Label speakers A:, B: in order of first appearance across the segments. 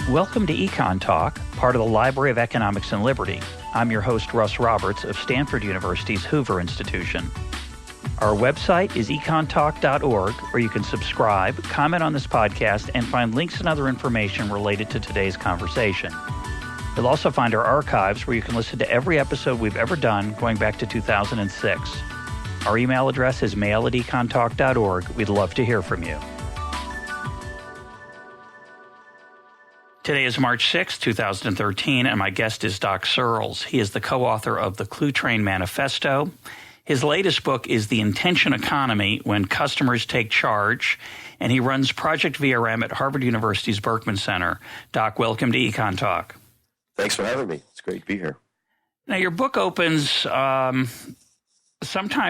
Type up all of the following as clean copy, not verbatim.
A: Welcome to EconTalk, part of the Library of Economics and Liberty. I'm your host, Russ Roberts of Stanford University's Hoover Institution. Our website is econtalk.org, where you can subscribe, comment on this podcast, and find links and other information related to today's conversation. You'll also find our archives, where you can listen to every episode we've ever done going back to 2006. Our email address is mail@econtalk.org. We'd love to hear from you. Today is March 6, 2013, and my guest is Doc Searls. He is the co-author of the Clue Train Manifesto. His latest book is The Intention Economy, When Customers Take Charge, and he runs Project VRM at Harvard University's Berkman Center. Doc, welcome to EconTalk.
B: Thanks for having me. It's great to be here.
A: Now, your book opens sometime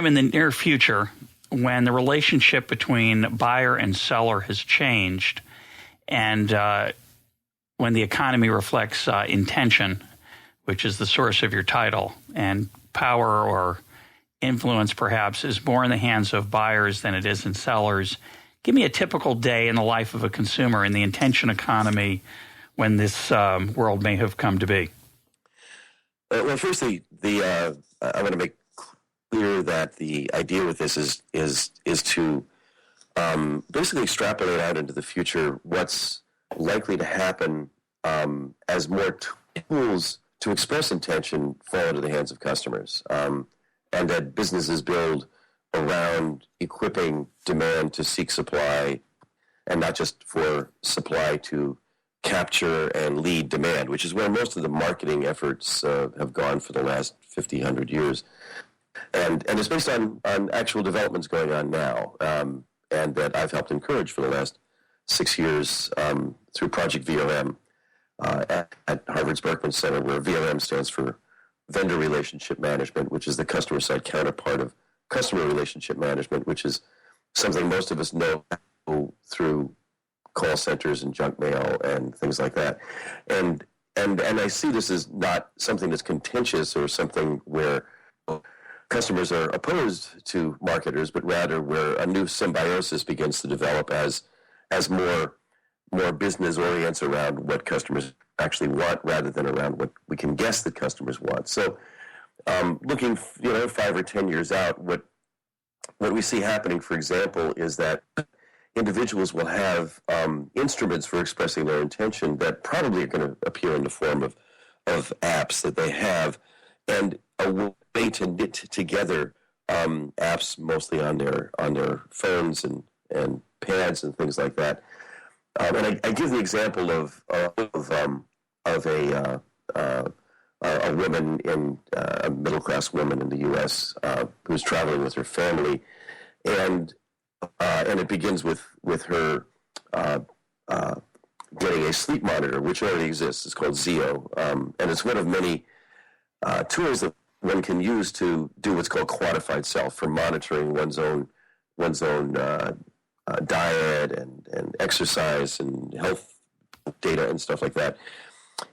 A: in the near future when the relationship between buyer and seller has changed, and when the economy reflects intention, which is the source of your title, and power or influence perhaps is more in the hands of buyers than it is in sellers. Give me a typical day in the life of a consumer in the intention economy when this world may have come to be.
B: Well, firstly, I want to make clear that the idea with this is to basically extrapolate out into the future what's likely to happen as more tools to express intention fall into the hands of customers, and that businesses build around equipping demand to seek supply, and not just for supply to capture and lead demand, which is where most of the marketing efforts have gone for the last 50, 100 years. And it's based on actual developments going on now, and that I've helped encourage for the last 6 years through Project VRM at Harvard's Berkman Center, where VRM stands for Vendor Relationship Management, which is the customer side counterpart of customer relationship management, which is something most of us know through call centers and junk mail and things like that. And I see this as not something that's contentious or something where customers are opposed to marketers, but rather where a new symbiosis begins to develop as more business orients around what customers actually want rather than around what we can guess that customers want. So looking 5 or 10 years out, what we see happening, for example, is that individuals will have instruments for expressing their intention that probably are going to appear in the form of apps that they have, and a way to knit together apps mostly on their phones and pads and things like that. And I give the example of a woman a middle class woman in the U.S. Who's traveling with her family, and it begins with her getting a sleep monitor, which already exists. It's called Zeo, and it's one of many tools that one can use to do what's called quantified self, for monitoring one's own diet and exercise and health data and stuff like that.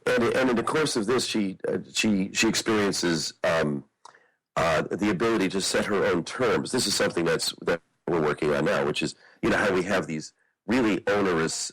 B: And in the course of this, she experiences the ability to set her own terms. This is something that we're working on now, which is how we have these really onerous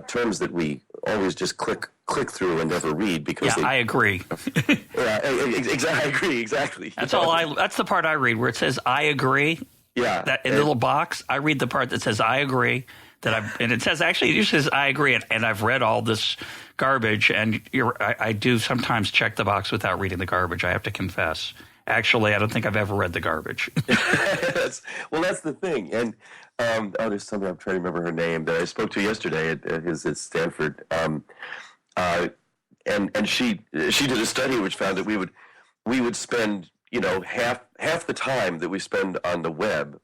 B: terms that we always just click through and never read because
A: I agree.
B: Yeah, exactly. I agree exactly.
A: That's that's the part I read where it says I agree.
B: Yeah,
A: that in the little box, I read the part that says I agree. And it says actually it says I agree, and I've read all this garbage, and I do sometimes check the box without reading the garbage. I have to confess. Actually, I don't think I've ever read the garbage.
B: That's the thing. And there's somebody, I'm trying to remember her name, that I spoke to yesterday at Stanford. And she did a study which found that we would spend half the time that we spend on the web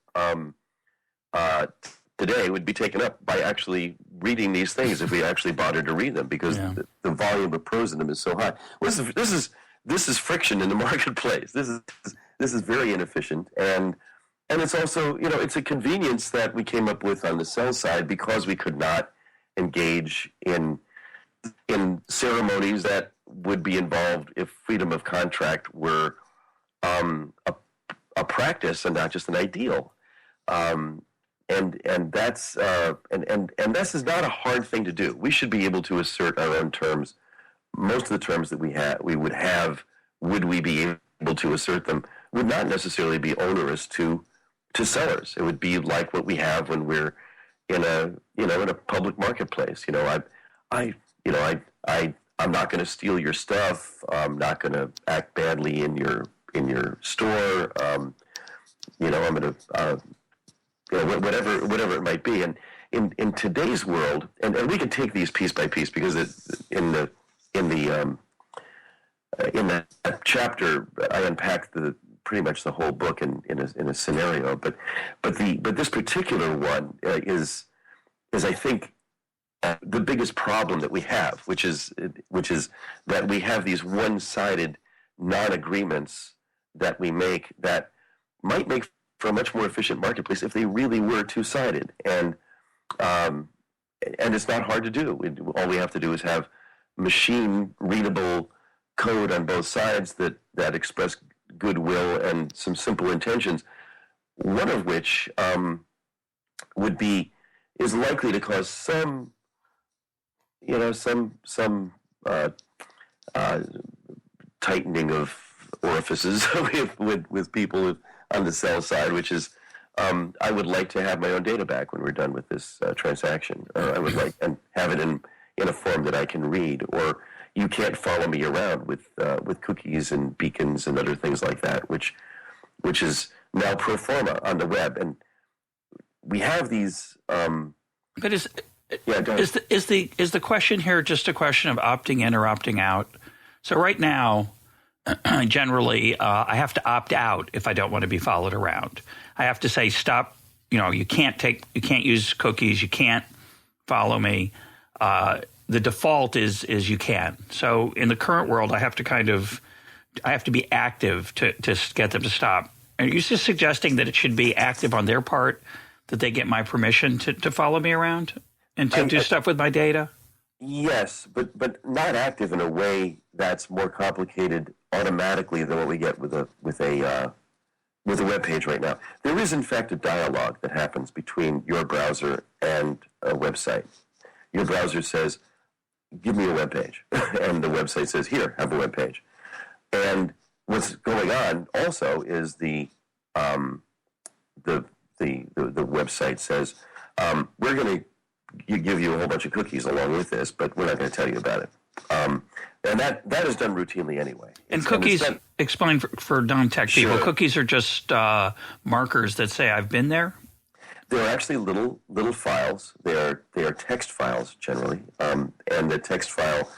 B: today would be taken up by actually reading these things if we actually bothered to read them, because the volume of prose in them is so high. Well, this is friction in the marketplace. This is very inefficient, and it's also it's a convenience that we came up with on the sell side because we could not engage in ceremonies that would be involved if freedom of contract were a practice and not just an ideal. and that's and this is not a hard thing to do. We should be able to assert our own terms. Most of the terms that we would have, would we be able to assert them, would not necessarily be onerous to sellers. It would be like what we have when we're in a public marketplace. I'm not going to steal your stuff. I'm not going to act badly in your store. I'm going to whatever it might be. And in today's world, and we can take these piece by piece, because in that chapter I unpacked pretty much the whole book in a scenario. But this particular one is I think the biggest problem that we have, which is that we have these one-sided non-agreements that we make that might make for a much more efficient marketplace if they really were two-sided. And it's not hard to do. All we have to do is have machine-readable code on both sides that express goodwill and some simple intentions, one of which is likely to cause some tightening of orifices with people on the sell side, which is I would like to have my own data back when we're done with this transaction. I would like and have it in a form that I can read, or you can't follow me around with cookies and beacons and other things like that, which is now pro forma on the web. And we have these.
A: But is the question here just a question of opting in or opting out? So right now, generally, I have to opt out if I don't want to be followed around. I have to say stop. You can't use cookies. You can't follow me. The default is you can. So in the current world, I have to be active to get them to stop. Are you just suggesting that it should be active on their part, that they get my permission to follow me around and to do stuff with my data?
B: Yes, but not active in a way that's more complicated automatically than what we get with a web page right now. There is, in fact, a dialogue that happens between your browser and a website. Your browser says, give me a web page. And the website says, here, have a web page. And what's going on also is the website says, we're going to give you a whole bunch of cookies along with this, but we're not going to tell you about it. And that is done routinely anyway.
A: And cookies, explain for non-tech people,
B: Sure.
A: Cookies are just markers that say I've been there?
B: They're actually little files. They are text files generally, and the text file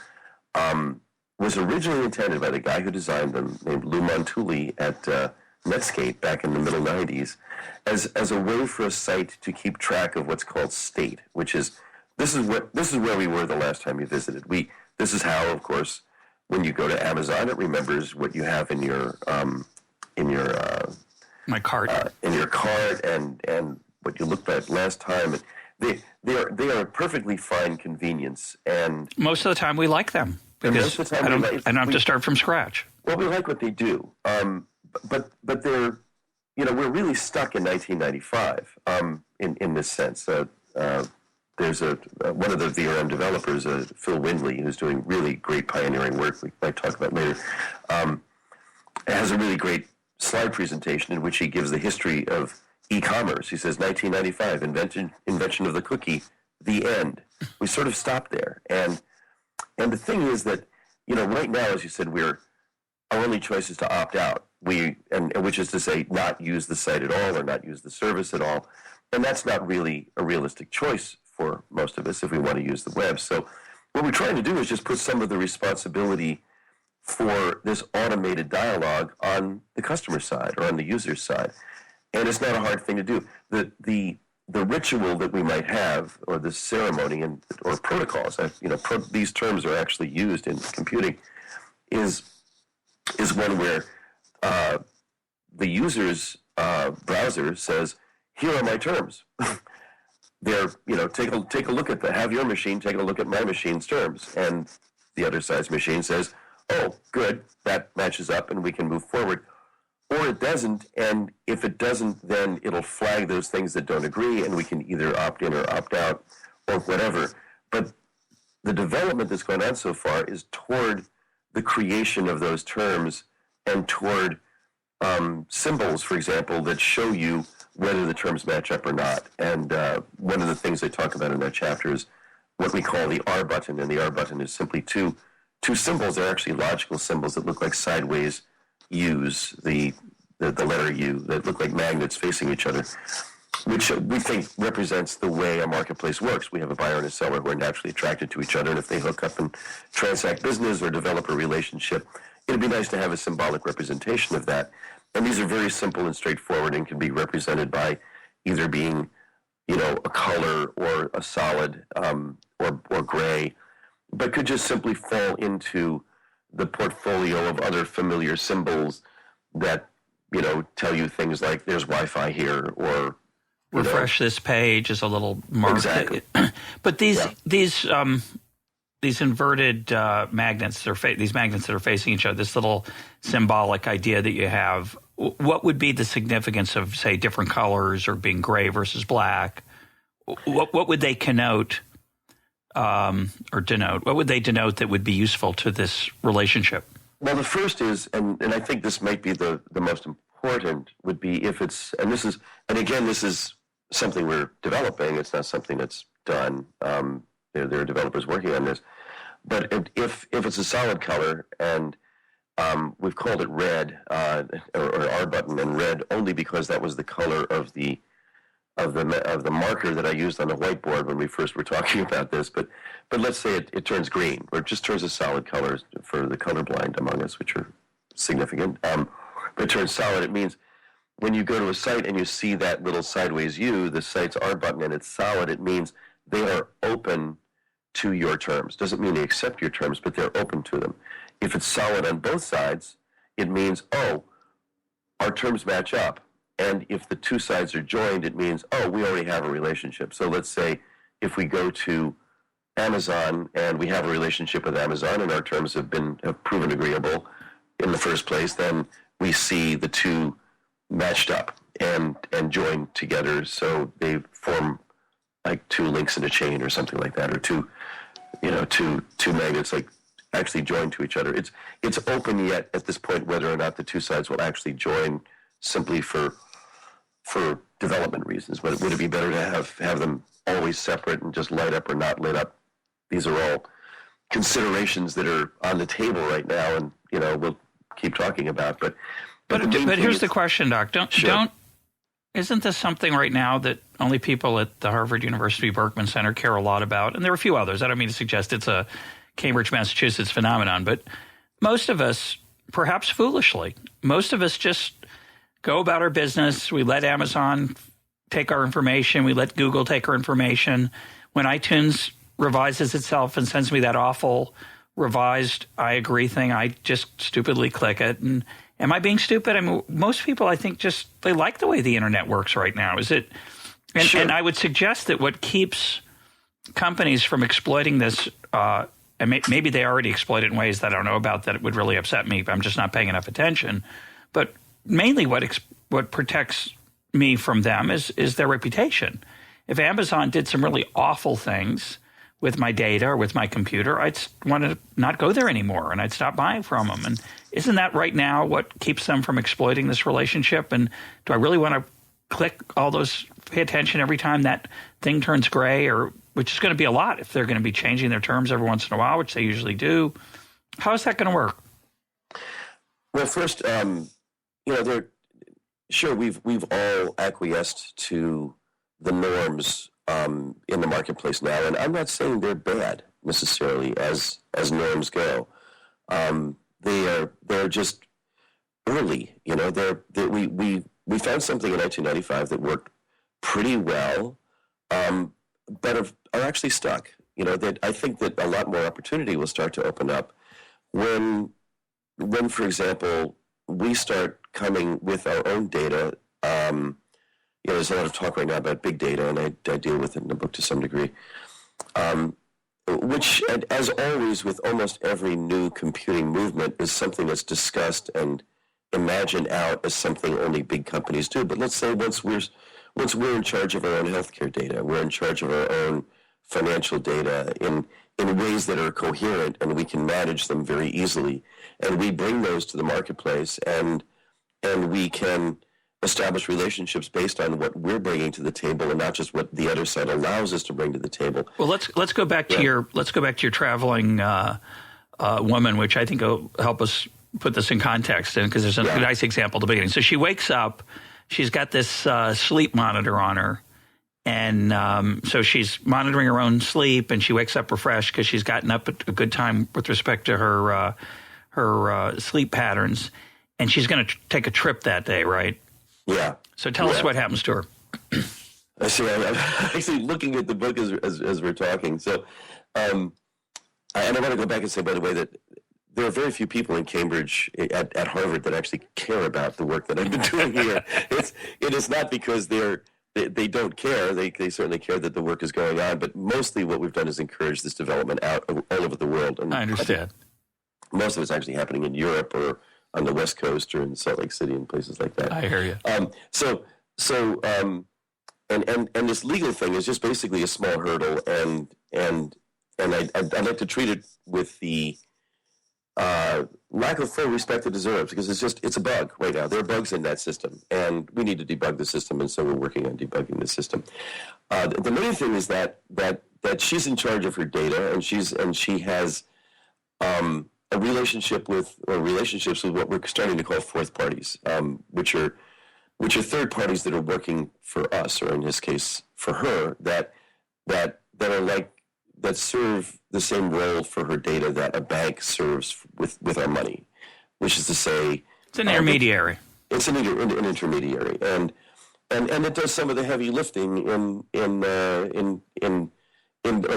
B: was originally intended by the guy who designed them, named Lou Montulli at Netscape back in the middle '90s, as a way for a site to keep track of what's called state, which is this is where we were the last time you visited. This is how, of course, when you go to Amazon, it remembers what you have in your
A: My cart.
B: In your cart and what you looked at last time. And they are a perfectly fine convenience. And
A: most of the time we like them because I don't have to start from scratch.
B: Well, we like what they do. But they're, we're really stuck in 1995 in this sense. There's one of the VRM developers, Phil Windley, who's doing really great pioneering work we might talk about later, has a really great slide presentation in which he gives the history of e-commerce. He says 1995, invention of the cookie, the end. We sort of stopped there. And the thing is that, right now, as you said, our only choice is to opt out. Which is to say not use the site at all or not use the service at all. And that's not really a realistic choice for most of us if we want to use the web. So what we're trying to do is just put some of the responsibility for this automated dialogue on the customer side or on the user side. And it's not a hard thing to do. The ritual that we might have, or the ceremony or protocols, these terms are actually used in computing, is one where the user's browser says, here are my terms. They're, take a look at have your machine take a look at my machine's terms. And the other side's machine says, oh, good, that matches up and we can move forward. or it doesn't, and if it doesn't, then it'll flag those things that don't agree, and we can either opt in or opt out or whatever. But the development that's going on so far is toward the creation of those terms and toward symbols, for example, that show you whether the terms match up or not. And one of the things they talk about in that chapter is what we call the R button, and the R button is simply two symbols. They're actually logical symbols that look like sideways U's, the letter U, that look like magnets facing each other, which we think represents the way a marketplace works. We have a buyer and a seller who are naturally attracted to each other, and if they hook up and transact business or develop a relationship, it'd be nice to have a symbolic representation of that. And these are very simple and straightforward and can be represented by either being, a color or a solid or gray, but could just simply fall into the portfolio of other familiar symbols that, tell you things like there's Wi-Fi here, or
A: refresh this page is a little mark.
B: Exactly.
A: But these inverted magnets, these magnets that are facing each other, this little symbolic idea that you have, what would be the significance of, say, different colors or being gray versus black? What would they connote or denote? What would they denote that would be useful to this relationship?
B: Well, the first is, and I think this might be the most important, would be if it's, and again, this is something we're developing. It's not something that's done. There are developers working on this. But if it's a solid color, and we've called it red, or R button, and red only because that was the color of the marker that I used on the whiteboard when we first were talking about this. But let's say it turns green, or it just turns a solid color for the colorblind among us, which are significant. But it turns solid. It means when you go to a site and you see that little sideways U, the site's R button, and it's solid, it means they are open to your terms. Doesn't mean they accept your terms, but they're open to them. If it's solid on both sides, it means, our terms match up. And if the two sides are joined, it means, we already have a relationship. So let's say if we go to Amazon and we have a relationship with Amazon and our terms have proven agreeable in the first place, then we see the two matched up and joined together, so they form like two links in a chain or something like that, or two magnets like actually joined to each other. It's open yet at this point whether or not the two sides will actually join simply for development reasons. But would it be better to have them always separate and just light up or not lit up? These are all considerations that are on the table right now, and we'll keep talking about. But
A: here's the question, Doc. Isn't this something right now that only people at the Harvard University Berkman Center care a lot about? And there are a few others. I don't mean to suggest it's a Cambridge, Massachusetts phenomenon, but most of us, perhaps foolishly, just go about our business. We let Amazon take our information. We let Google take our information. When iTunes revises itself and sends me that awful revised I agree thing, I just stupidly click it. And am I being stupid? I mean, most people, I think, they like the way the internet works right now. Is it? And,
B: sure.
A: And I would suggest that what keeps companies from exploiting this, and maybe they already exploit it in ways that I don't know about that it would really upset me if I'm just not paying enough attention. But mainly what protects me from them is their reputation. If Amazon did some really awful things with my data or with my computer, I'd want to not go there anymore, and I'd stop buying from them. And isn't that right now what keeps them from exploiting this relationship? And do I really want to pay attention every time that thing turns gray, which is going to be a lot if they're going to be changing their terms every once in a while, which they usually do? How is that going to work?
B: Well, first, we've all acquiesced to the norms in the marketplace now, and I'm not saying they're bad necessarily as norms go. They're just early. We found something in 1995 that worked pretty well, but are actually stuck. I think that a lot more opportunity will start to open up when, for example, we start coming with our own data. There's a lot of talk right now about big data, and I deal with it in the book to some degree, which, as always with almost every new computing movement, is something that's discussed and imagined out as something only big companies do. But let's say once we're in charge of our own healthcare data, we're in charge of our own financial data in ways that are coherent, and we can manage them very easily, and we bring those to the marketplace, and we can establish relationships based on what we're bringing to the table, and not just what the other side allows us to bring to the table.
A: Well, let's go back to your traveling woman, which I think will help us put this in context, and because there's a nice example at the beginning. So she wakes up, she's got this sleep monitor on her, and so she's monitoring her own sleep, and she wakes up refreshed because she's gotten up at a good time with respect to her sleep patterns, and she's going to take a trip that day, right?
B: Yeah.
A: So tell us what happens to her.
B: I see. I'm actually looking at the book as we're talking. So, and I want to go back and say, by the way, that there are very few people in Cambridge at Harvard that actually care about the work that I've been doing here. It is not because they don't care. They certainly care that the work is going on, but mostly what we've done is encourage this development out all over the world. And
A: I understand.
B: Most of it's actually happening in Europe or on the West Coast or in Salt Lake City and places like that.
A: I hear you.
B: And this legal thing is just basically a small hurdle, and I like to treat it with the lack of full respect it deserves, because it's a bug right now. There are bugs in that system, and we need to debug the system, and so we're working on debugging the system. The main thing is that she's in charge of her data, and she has a relationships with what we're starting to call fourth parties, which are third parties that are working for us, or in this case for her, that serve the same role for her data that a bank serves with our money, which is to say,
A: it's an intermediary.
B: It's an intermediary, and it does some of the heavy lifting in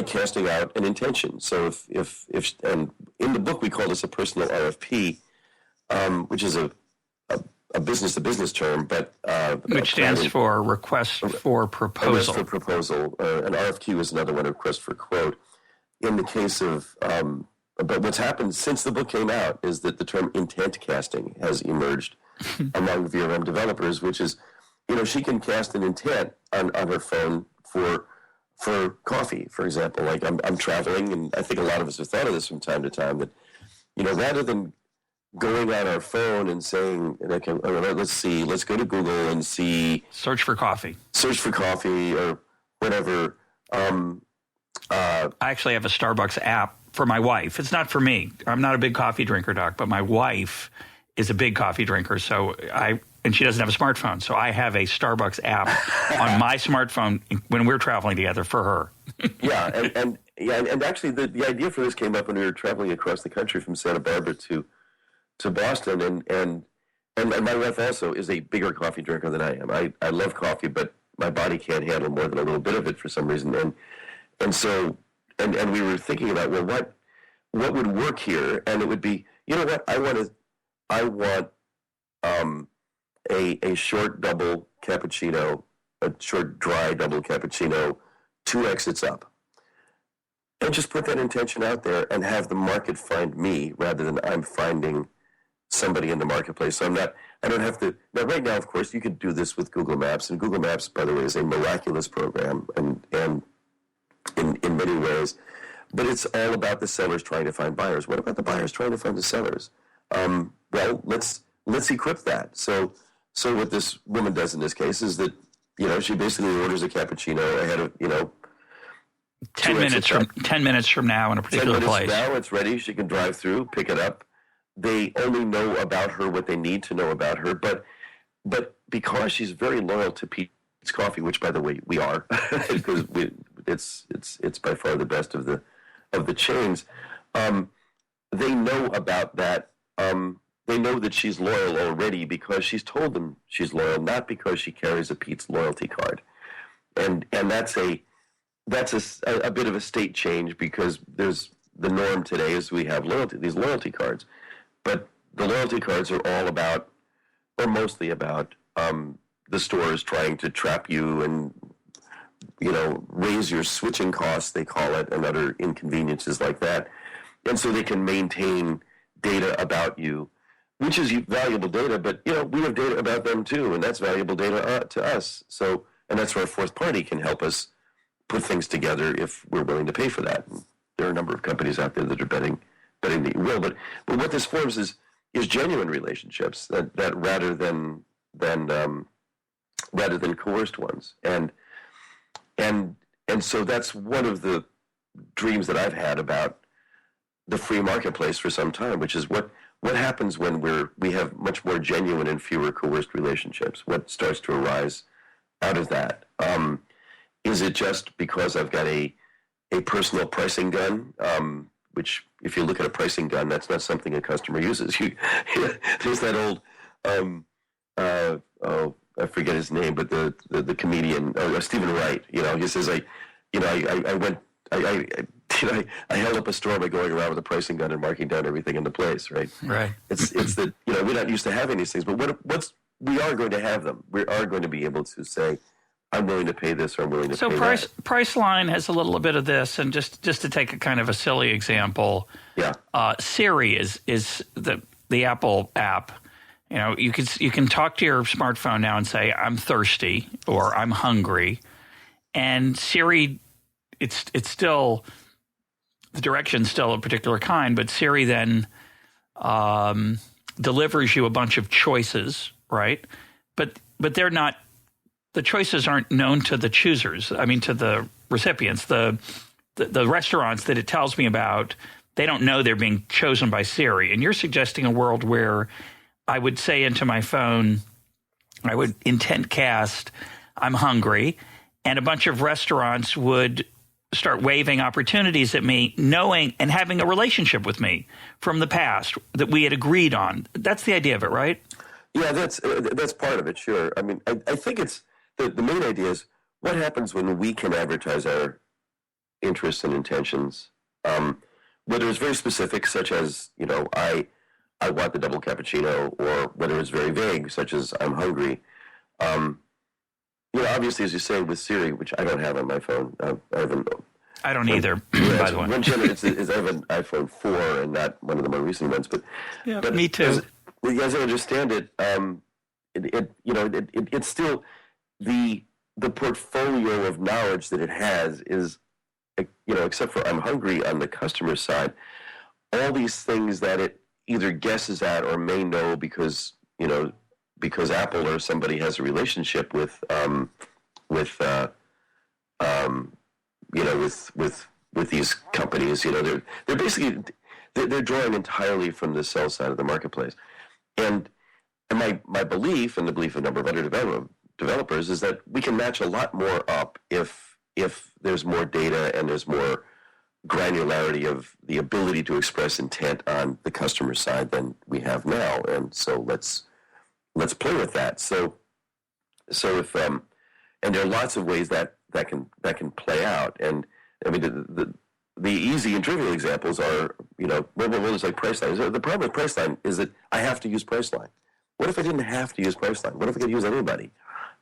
B: casting out an intention. So if and in the book we call this a personal RFP, which is a business-to-business term, but
C: which stands for request for proposal.
B: Request for proposal. An RFQ is another one, a request for quote. In the case of, but what's happened since the book came out is that the term intent casting has emerged among VRM developers, which is, she can cast an intent on her phone for coffee, for example. Like I'm traveling, and I think a lot of us have thought of this from time to time, that, rather than going on our phone and saying, okay, let's go to Google and
C: search for coffee
B: or whatever.
C: I actually have a Starbucks app for my wife. It's not for me. I'm not a big coffee drinker, Doc, but my wife is a big coffee drinker. And she doesn't have a smartphone. So I have a Starbucks app on my smartphone when we're traveling together for her.
B: and actually the idea for this came up when we were traveling across the country from Santa Barbara to Boston, and my wife also is a bigger coffee drinker than I am. I love coffee, but my body can't handle more than a little bit of it for some reason. So we were thinking about, well, what would work here? And it would be, I want a short double cappuccino, a short dry double cappuccino, 2 exits up. And just put that intention out there and have the market find me rather than I'm finding somebody in the marketplace. So I don't have to. Now, right now, of course, you could do this with Google Maps. And Google Maps, by the way, is a miraculous program and in many ways. But it's all about the sellers trying to find buyers. What about the buyers trying to find the sellers? Well, let's equip that. So what this woman does in this case is that, she basically orders a cappuccino ahead of,
C: 10 minutes from now in a particular place.
B: 10 minutes from now, it's ready. She can drive through, pick it up. They only know about her what they need to know about her, but because she's very loyal to Pete's Coffee, which, by the way, we are, because it's by far the best of the chains. They know about that. They know that she's loyal already because she's told them she's loyal, not because she carries a Pete's loyalty card, and that's a bit of a state change, because there's the norm today is we have these loyalty cards. But the loyalty cards are all about, or mostly about, the stores trying to trap you and, raise your switching costs, they call it, and other inconveniences like that. And so they can maintain data about you which is valuable data, but we have data about them too, and that's valuable data to us. So, and that's where a fourth party can help us put things together if we're willing to pay for that. And there are a number of companies out there that are betting that you will. But what this forms is genuine relationships that rather than coerced ones. And so that's one of the dreams that I've had about the free marketplace for some time, which is what happens when we have much more genuine and fewer coerced relationships. What starts to arise out of that? Is it just because I've got a personal pricing gun? Which, if you look at a pricing gun, that's not something a customer uses. There's that old, I forget his name, but the comedian, Stephen Wright. He says, I held up a store by going around with a pricing gun and marking down everything into place. Right.
C: Right.
B: It's that we're not used to having these things, but we are going to have them. We are going to be able to say, I'm willing to pay this, or I'm willing to pay that. So
C: Priceline has a little bit of this, and just to take a kind of a silly example, Siri is the Apple app. You can talk to your smartphone now and say, I'm thirsty or I'm hungry, and Siri, it's still, the direction's still a particular kind, but Siri then delivers you a bunch of choices, right? But they're not. The choices aren't known to the choosers. I mean, to the recipients. The restaurants that it tells me about, they don't know they're being chosen by Siri. And you're suggesting a world where I would say into my phone, I would intent cast, I'm hungry, and a bunch of restaurants would start waving opportunities at me, knowing and having a relationship with me from the past that we had agreed on. That's the idea of it, right?
B: Yeah, that's part of it, sure. I mean, I think it's, the main idea is what happens when we can advertise our interests and intentions, whether it's very specific, such as, I want the double cappuccino, or whether it's very vague, such as I'm hungry. Obviously, as you say, with Siri, which I don't have on my phone,
C: I don't either, by the way.
B: One challenge is I have an iPhone 4 and not one of the more recent ones. But
C: me too.
B: As I understand it, it's still the portfolio of knowledge that it has is, except for I'm hungry on the customer side, all these things that it either guesses at or may know because Apple or somebody has a relationship with these companies. They're basically they're drawing entirely from the sell side of the marketplace, and my belief, and the belief of a number of other developers, is that we can match a lot more up if there's more data and there's more granularity of the ability to express intent on the customer side than we have now. And so let's play with that. So if and there are lots of ways that can play out. And I mean the easy and trivial examples are it's like Priceline. The problem with Priceline is that I have to use Priceline. What if I didn't have to use Priceline? What if I could use anybody?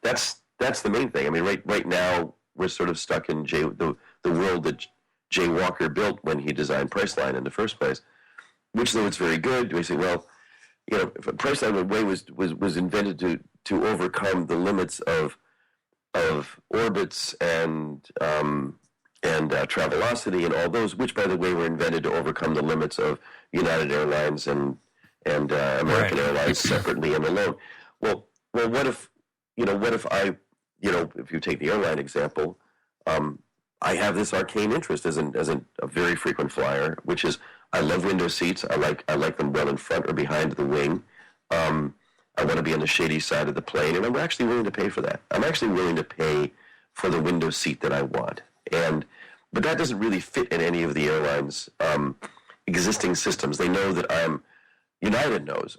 B: That's the main thing. I mean, right now we're sort of stuck in the world that Jay Walker built when he designed Priceline in the first place. Which, though it's very good, we say, well, if Priceline way was invented to overcome the limits of orbits and Travelocity and all those, which, by the way, were invented to overcome the limits of United Airlines and American Airlines separately and alone. Well, what if I, if you take the airline example, I have this arcane interest as a very frequent flyer, which is I love window seats. I like them well in front or behind the wing. I want to be on the shady side of the plane, and I'm actually willing to pay for that. I'm actually willing to pay for the window seat that I want. But that doesn't really fit in any of the airlines' existing systems. They know that United knows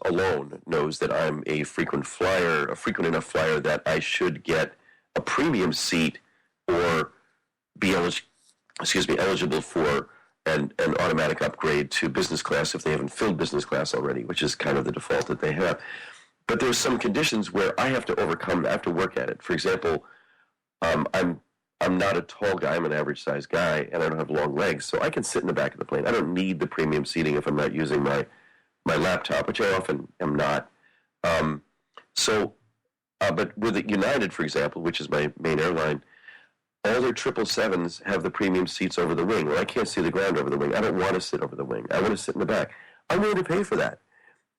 B: that I'm a frequent enough flyer that I should get a premium seat or be eligible for an automatic upgrade to business class if they haven't filled business class already, which is kind of the default that they have. But there's some conditions where I have to work at it. For example, I'm not a tall guy. I'm an average sized guy, and I don't have long legs, so I can sit in the back of the plane. I don't need the premium seating if I'm not using my my laptop, which I often am not. But with United, for example, which is my main airline, all their 777s have the premium seats over the wing. Well, I can't see the ground over the wing. I don't want to sit over the wing. I want to sit in the back. I'm willing to pay for that.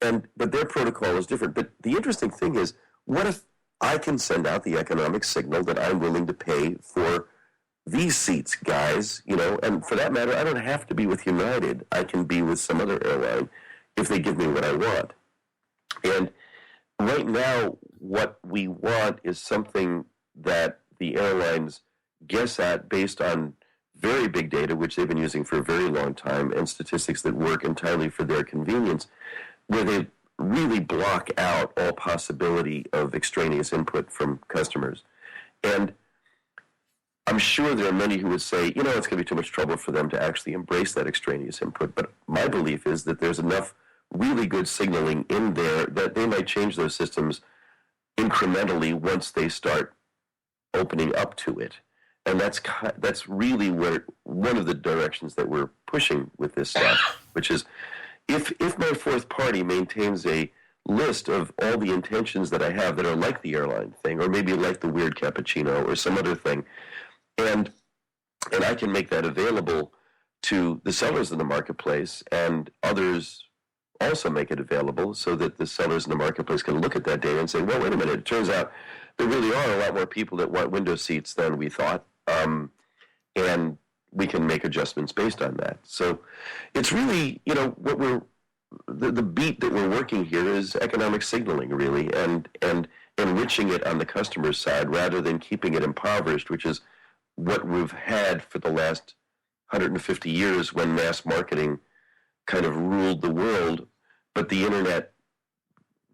B: But their protocol is different. But the interesting thing is, what if I can send out the economic signal that I'm willing to pay for these seats, guys? And for that matter, I don't have to be with United. I can be with some other airline if they give me what I want. And right now, what we want is something that the airlines guess at based on very big data, which they've been using for a very long time, and statistics that work entirely for their convenience, where they really block out all possibility of extraneous input from customers. And I'm sure there are many who would say, it's going to be too much trouble for them to actually embrace that extraneous input. But my belief is that there's enough really good signaling in there that they might change those systems incrementally once they start opening up to it. And that's really one of the directions that we're pushing with this stuff, which is if my fourth party maintains a list of all the intentions that I have that are like the airline thing, or maybe like the weird cappuccino or some other thing, and I can make that available to the sellers in the marketplace, and others also make it available so that the sellers in the marketplace can look at that data and say, well, wait a minute, it turns out there really are a lot more people that want window seats than we thought, and we can make adjustments based on that. So it's really, what the beat that we're working here is economic signaling, really, and enriching it on the customer's side rather than keeping it impoverished, which is what we've had for the last 150 years when mass marketing kind of ruled the world, but the internet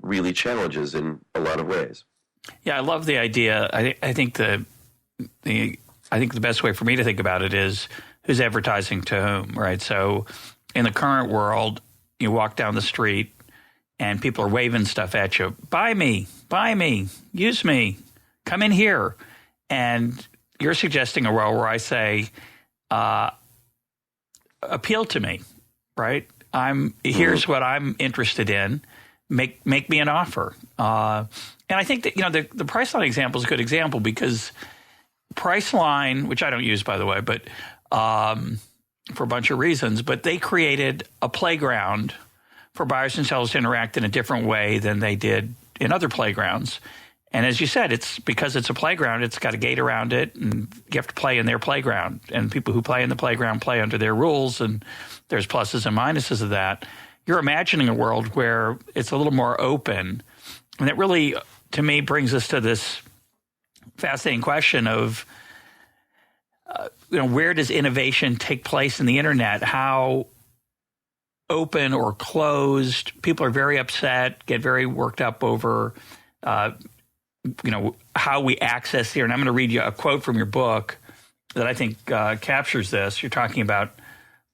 B: really challenges in a lot of ways.
C: Yeah, I love the idea. I think the best way for me to think about it is who's advertising to whom, right? So in the current world, you walk down the street and people are waving stuff at you. Buy me, use me, come in here. And you're suggesting a world where I say, appeal to me, right? Here's what I'm interested in. Make me an offer. And I think that, the Priceline example is a good example because Priceline, which I don't use, by the way, but for a bunch of reasons, but they created a playground for buyers and sellers to interact in a different way than they did in other playgrounds. And as you said, it's because it's a playground, it's got a gate around it, and you have to play in their playground. And people who play in the playground play under their rules, and there's pluses and minuses of that. You're imagining a world where it's a little more open. And it really, to me, brings us to this fascinating question of, where does innovation take place in the internet? How open or closed? People are very upset, get very worked up over, how we access here. And I'm going to read you a quote from your book that I think captures this. You're talking about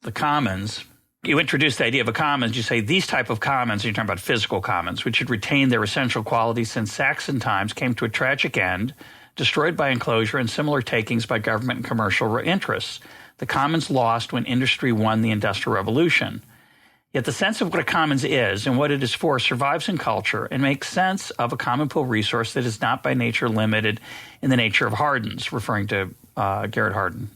C: the commons. You introduce the idea of a commons. You say these type of commons, and you're talking about physical commons, which had retained their essential qualities since Saxon times, came to a tragic end, destroyed by enclosure and similar takings by government and commercial interests. The commons lost when industry won the Industrial Revolution. Yet the sense of what a commons is and what it is for survives in culture and makes sense of a common pool resource that is not by nature limited in the nature of hardens, referring to Garrett Hardin.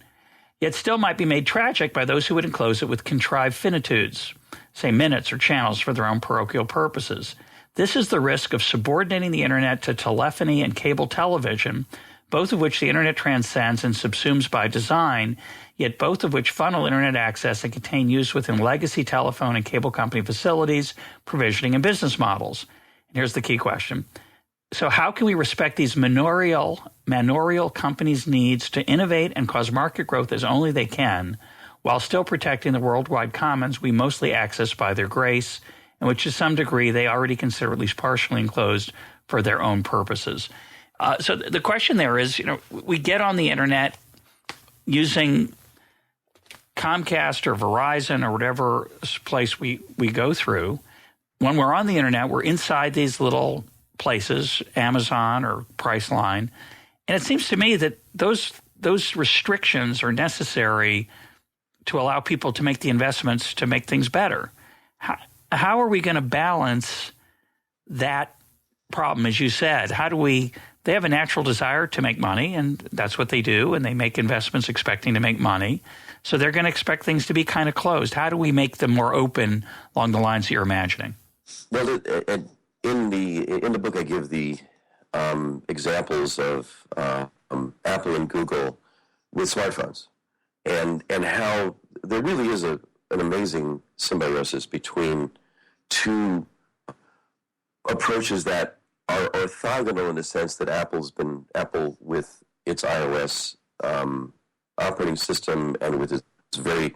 C: Yet still might be made tragic by those who would enclose it with contrived finitudes, say minutes or channels for their own parochial purposes. This is the risk of subordinating the internet to telephony and cable television, both of which the internet transcends and subsumes by design, yet both of which funnel internet access and contain use within legacy telephone and cable company facilities, provisioning, and business models. And here's the key question. So how can we respect these manorial companies' needs to innovate and cause market growth as only they can, while still protecting the worldwide commons we mostly access by their grace, and which to some degree they already consider at least partially enclosed for their own purposes? So the question there is, we get on the internet using Comcast or Verizon or whatever place we go through. When we're on the internet, we're inside these little places, Amazon or Priceline, and it seems to me that those restrictions are necessary to allow people to make the investments to make things better. how are we going to balance that problem, as you said? How do we? They have a natural desire to make money, and that's what they do, and they make investments expecting to make money. So they're going to expect things to be kind of closed. How do we make them more open along the lines that you're imagining?
B: Well, in the book, I give the examples of Apple and Google with smartphones, and how there really is an amazing symbiosis between two approaches that are orthogonal in the sense that Apple with its iOS operating system and with its very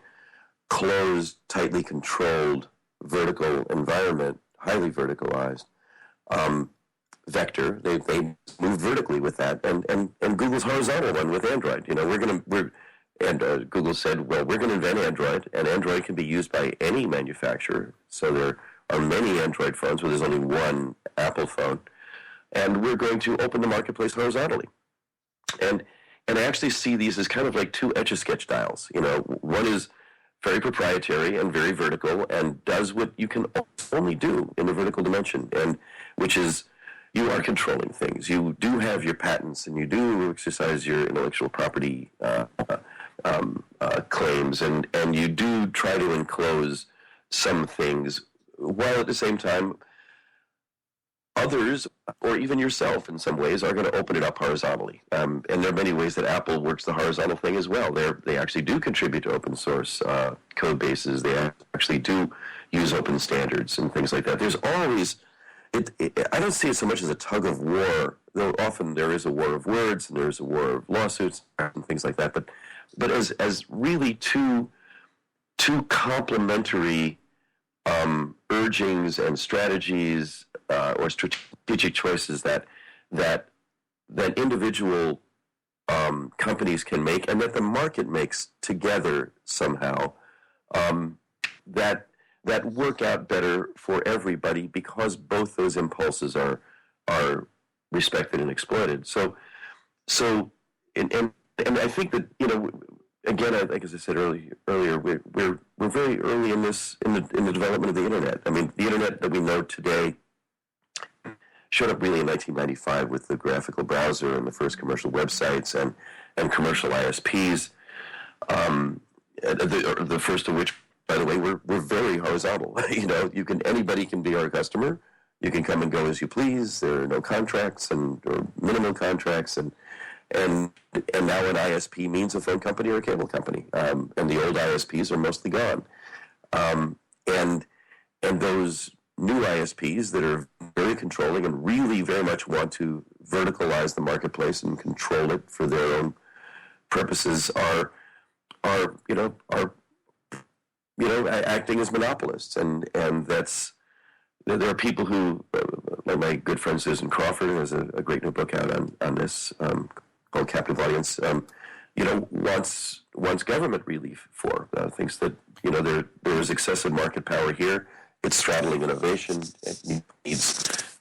B: closed, tightly controlled vertical environment, highly verticalized vector. They moved vertically with that, and Google's horizontal one with Android. Google said, well, we're going to invent Android, and Android can be used by any manufacturer. So there are many Android phones where there's only one Apple phone, and we're going to open the marketplace horizontally. And I actually see these as kind of like two Etch-a-Sketch styles. One is very proprietary and very vertical and does what you can only do in the vertical dimension, and which is you are controlling things. You do have your patents, and you do exercise your intellectual property claims, and you do try to enclose some things, while at the same time others, or even yourself in some ways, are going to open it up horizontally. And there are many ways that Apple works the horizontal thing as well. They actually do contribute to open source code bases. They actually do use open standards and things like that. There's always, I don't see it so much as a tug of war, though often there is a war of words and there's a war of lawsuits and things like that. But as really two complementary urgings and strategies or strategic choices that individual companies can make, and that the market makes together somehow, that work out better for everybody, because both those impulses are respected and exploited. So I think that, again, I think, as I said earlier, we're very early in the development of the internet. I mean, the internet that we know today showed up really in 1995 with the graphical browser and the first commercial websites and commercial ISPs. The first of which, by the way, were very horizontal. Anybody can be our customer. You can come and go as you please. There are no contracts or minimal contracts, and now an ISP means a phone company or a cable company, and the old ISPs are mostly gone, and those new ISPs that are very controlling and really very much want to verticalize the marketplace and control it for their own purposes are acting as monopolists, and that's. There are people who, like my good friend Susan Crawford, has a great new book out on this called Captive Audience. Wants government relief for thinks that there is excessive market power here. It's straddling innovation. It needs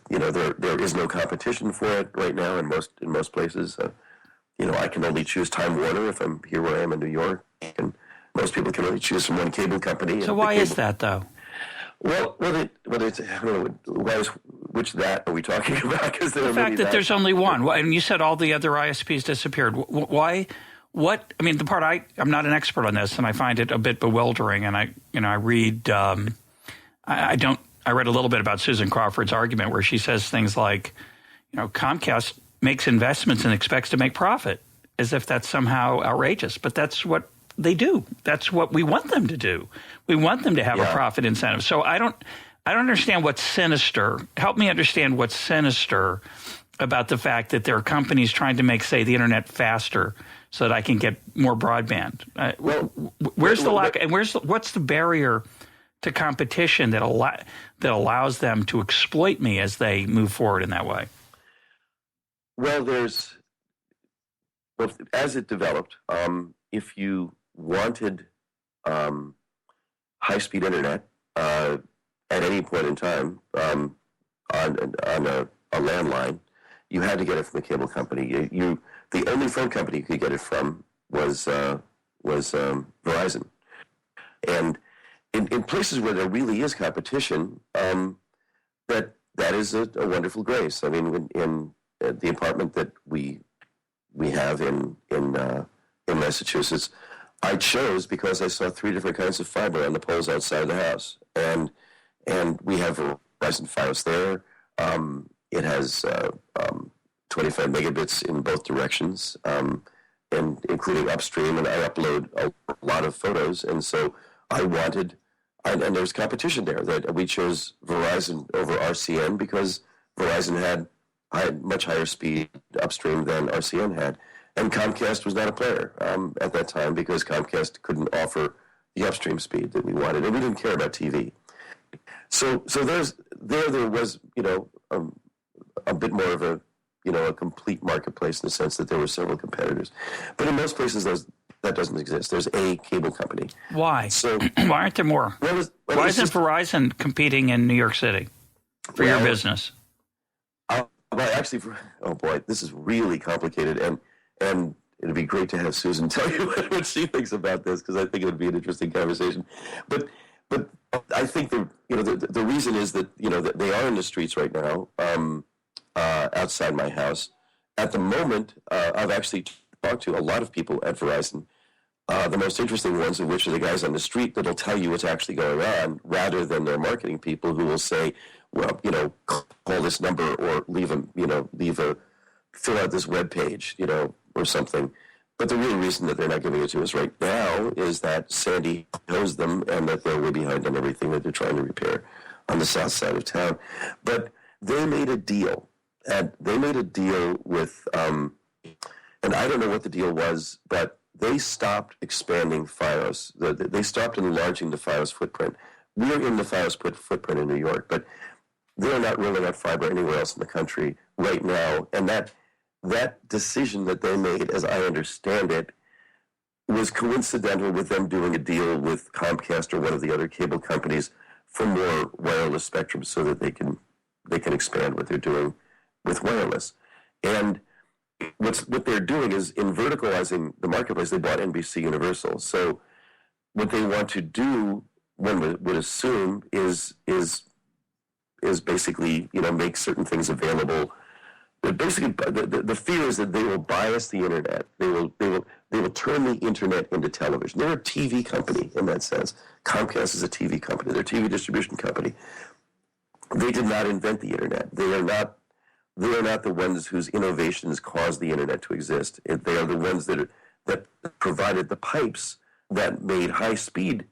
B: there is no competition for it right now in most places. I can only choose Time Warner if I'm here where I am in New York, and most people can only choose from one cable company.
C: So why is that, though?
B: Well, whether it's, I don't know, which that are we talking about? Because
C: the fact that there's only one, and you said all the other ISPs disappeared. Why? What? I mean, the part I'm not an expert on this, and I find it a bit bewildering. And I read, I read a little bit about Susan Crawford's argument where she says things like, Comcast makes investments and expects to make profit, as if that's somehow outrageous. But that's what they do. That's what we want them to do. We want them to have a profit incentive. So I don't understand what's sinister. Help me understand what's sinister about the fact that there are companies trying to make, say, the internet faster so that I can get more broadband. Where's the lack? And what's the barrier to competition that allows them to exploit me as they move forward in that way?
B: Well, as it developed, if you wanted high-speed internet at any point in time on a landline, you had to get it from the cable company. The only phone company you could get it from was Verizon, and in places where there really is competition, that is a wonderful grace. I mean, in the apartment that we have in Massachusetts, I chose because I saw 3 different kinds of fiber on the poles outside the house, and we have Verizon Fios there. It has 25 megabits in both directions, and including upstream, and I upload a lot of photos, and so I wanted, and there's competition there, that we chose Verizon over RCN because Verizon had much higher speed upstream than RCN had. And Comcast was not a player at that time because Comcast couldn't offer the upstream speed that we wanted, and we didn't care about TV. So there was, a bit more of a complete marketplace in the sense that there were several competitors. But in most places, that doesn't exist. There's a cable company.
C: Why?
B: So
C: why aren't there more? Why isn't Verizon competing in New York City for your business?
B: Well, actually, oh boy, this is really complicated, and it'd be great to have Susan tell you what she thinks about this, because I think it would be an interesting conversation. But I think the reason is that that they are in the streets right now, outside my house. At the moment, I've actually talked to a lot of people at Verizon. The most interesting ones of which are the guys on the street that'll tell you what's actually going on, rather than their marketing people who will say, well, call this number or fill out this web page, or something. But the real reason that they're not giving it to us right now is that Sandy knows them and that they're way behind on everything that they're trying to repair on the south side of town. But they made a deal. And they made a deal with, and I don't know what the deal was, but they stopped expanding Fios. They stopped enlarging the Fios footprint. We're in the Fios footprint in New York, but they're not rolling out fiber anywhere else in the country right now. And that decision that they made, as I understand it, was coincidental with them doing a deal with Comcast or one of the other cable companies for more wireless spectrum so that they can expand what they're doing with wireless. And what they're doing is, in verticalizing the marketplace, they bought NBC Universal. So what they want to do, one would assume, is basically, make certain things available. But basically, the fear is that they will bias the internet. They will turn the internet into television. They're a TV company in that sense. Comcast is a TV company. They're a TV distribution company. They did not invent the internet. They are not the ones whose innovations caused the internet to exist. They are the ones that provided the pipes that made high-speed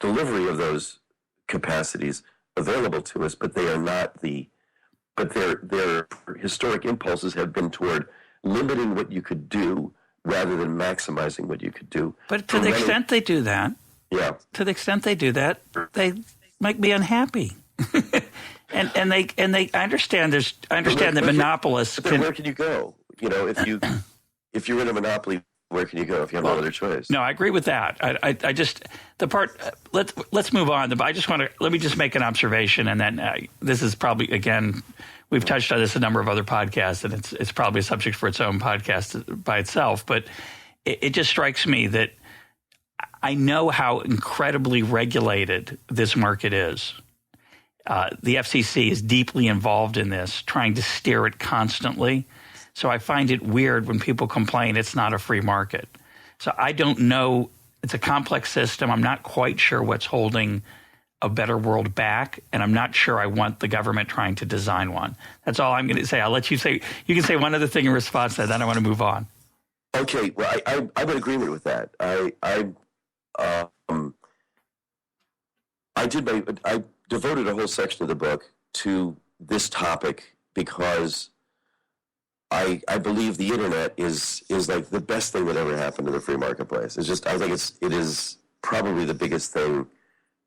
B: delivery of those capacities available to us, but they are not but their historic impulses have been toward limiting what you could do rather than maximizing what you could do.
C: But to the extent they do that, they make me unhappy. And I understand that monopolists.
B: But then where can you go? If you're in a monopoly, where can you go if you have no other choice?
C: No, I agree with that. I just the part. Let's move on. Let me just make an observation, and then this is probably, again, we've touched on this a number of other podcasts, and it's probably a subject for its own podcast by itself. But it just strikes me that I know how incredibly regulated this market is. The FCC is deeply involved in this, trying to steer it constantly. So I find it weird when people complain it's not a free market. So I don't know. It's a complex system. I'm not quite sure what's holding a better world back, and I'm not sure I want the government trying to design one. That's all I'm going to say. I'll let you say. You can say one other thing in response to that, then I want to move on.
B: Okay. Well, I'm in agreement with that. I devoted a whole section of the book to this topic because I believe the internet is like the best thing that ever happened to the free marketplace. I think it is probably the biggest thing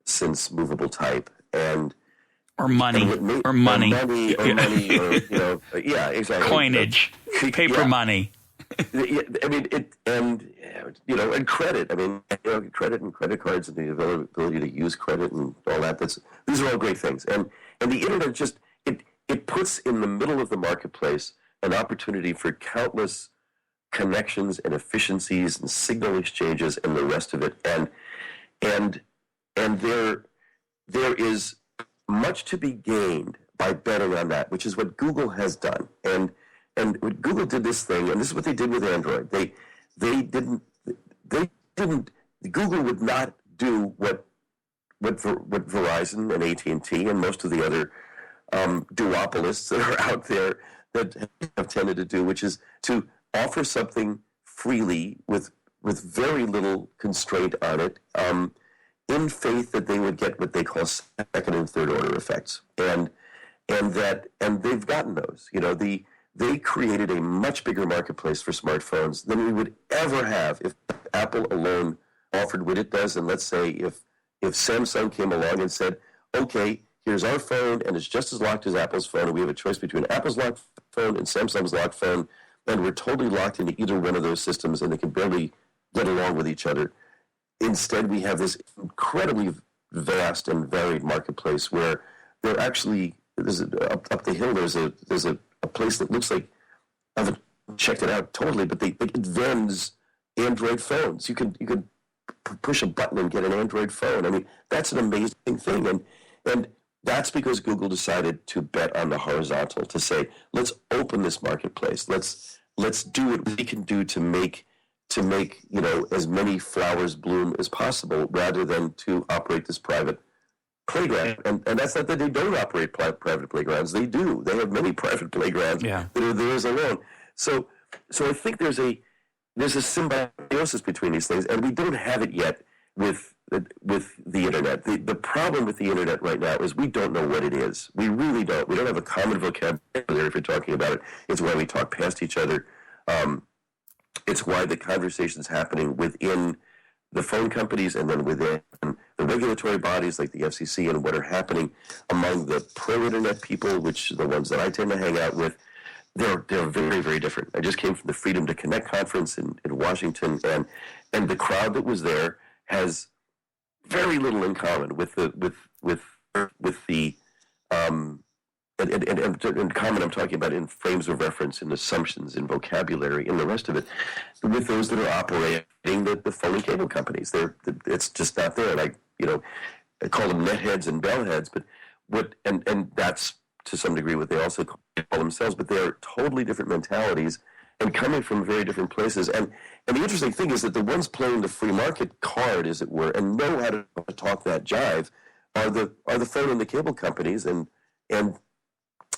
B: since movable type
C: or money,
B: yeah, exactly.
C: Coinage, paper money.
B: I mean, and credit. I mean, credit and credit cards and the ability to use credit and all that. These are all great things. And the internet just it puts in the middle of the marketplace an opportunity for countless connections and efficiencies and signal exchanges and the rest of it. And there is much to be gained by betting on that, which is what Google has done. And what Google did this thing, and this is what they did with Android. Google would not do what Verizon and AT&T and most of the other duopolists that are out there that have tended to do, which is to offer something freely with very little constraint on it, in faith that they would get what they call second and third order effects, and they've gotten those. They created a much bigger marketplace for smartphones than we would ever have if Apple alone offered what it does. And let's say if Samsung came along and said, okay, here's our phone, and it's just as locked as Apple's phone, and we have a choice between Apple's locked phone and Samsung's locked phone, and we're totally locked into either one of those systems, and they can barely get along with each other. Instead, we have this incredibly vast and varied marketplace where there actually up the hill. There's a place that looks like, I haven't checked it out totally, but it vends Android phones. You could push a button and get an Android phone. I mean, that's an amazing thing, and that's because Google decided to bet on the horizontal, to say, let's open this marketplace. Let's do what we can do to make as many flowers bloom as possible, rather than to operate this private playground. And that's not that they don't operate private playgrounds. They do. They have many private playgrounds that are theirs alone. So I think there's a symbiosis between these things, and we don't have it yet with the internet. The problem with the internet right now is we don't know what it is. We really don't. We don't have a common vocabulary if you're talking about it. It's why we talk past each other. It's why the conversation's happening within the phone companies and then within the regulatory bodies like the FCC, and what are happening among the pro-internet people, which are the ones that I tend to hang out with. They're very, very different. I just came from the Freedom to Connect conference in Washington, and the crowd that was there has very little in common with the in common, I'm talking about in frames of reference, in assumptions, in vocabulary, in the rest of it, with those that are operating the phone and cable companies. It's just not there. And I call them netheads and bellheads, but and that's to some degree what they also call themselves. But they're totally different mentalities and coming from very different places. And the interesting thing is that the ones playing the free market card, as it were, and know how to talk that jive, are the phone and the cable companies, and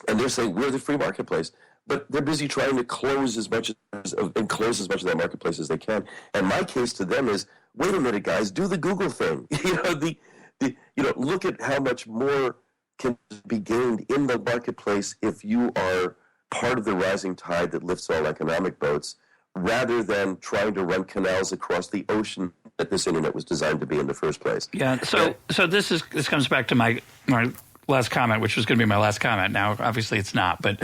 B: they're saying we're the free marketplace, but they're busy trying to close as much of that marketplace as they can. And my case to them is, wait a minute, guys, do the Google thing. Look at how much more can be gained in the marketplace if you are part of the rising tide that lifts all economic boats, rather than trying to run canals across the ocean that this internet was designed to be in the first place.
C: Yeah. So this comes back to my last comment, which was going to be my last comment. Now, obviously, it's not. But